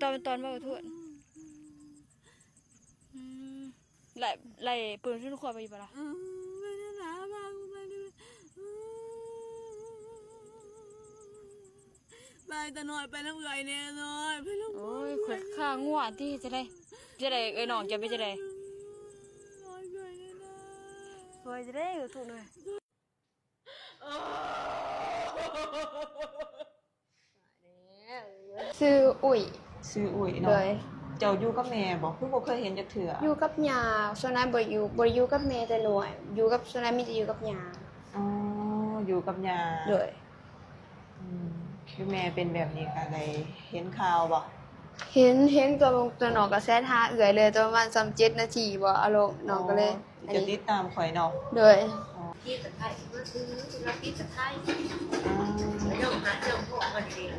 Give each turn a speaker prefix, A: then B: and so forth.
A: ตอนว่าทวดไล่ปืนขึ้นขวดไปอยู่ปะล่ะ
B: ไม่ได้หนาบ้างไม่ได้ไปแต่น้อยไปน้ำเอื่อยเนี่ยน้อยไปน้ำ
A: โอ้ยขวดข้าง่วที่จะได้เอ้ยน้องจะไปจะได้สวยจะได้ถูกเลย
C: ชื่ออุ่ย
D: ซื้ออุ้ย
C: เล
D: เนาะ
C: ย
D: เจ้าอยู่กับแม่บ่คือบ่เคยเห็นจักเทื่อ
C: อยู่กับยาส่วนนั้นบ่อยู่กับแม่แต่หน่วยอยู่กับส่วนนั้นมีแต่อยู่กับยา
D: อ๋ออยู่กับย่า
C: เลย
D: คือแม่เป็นแบบนี้ก็เลยเห็นข่าวบ่
C: เห็นตัวน้องก็แซดหาเอื่อยเลยตัวประมาณ37นาทีบ่อารมณ์น้องก็เลยอัน
D: จะติ
C: นี้
D: ดตามข่อยเนาะ
C: เลย
E: ที่ตะไคร้ก็คือเราที่ตะไคร้
D: อ๋อ
E: เรื่องหาเรื่องพวกมันเอง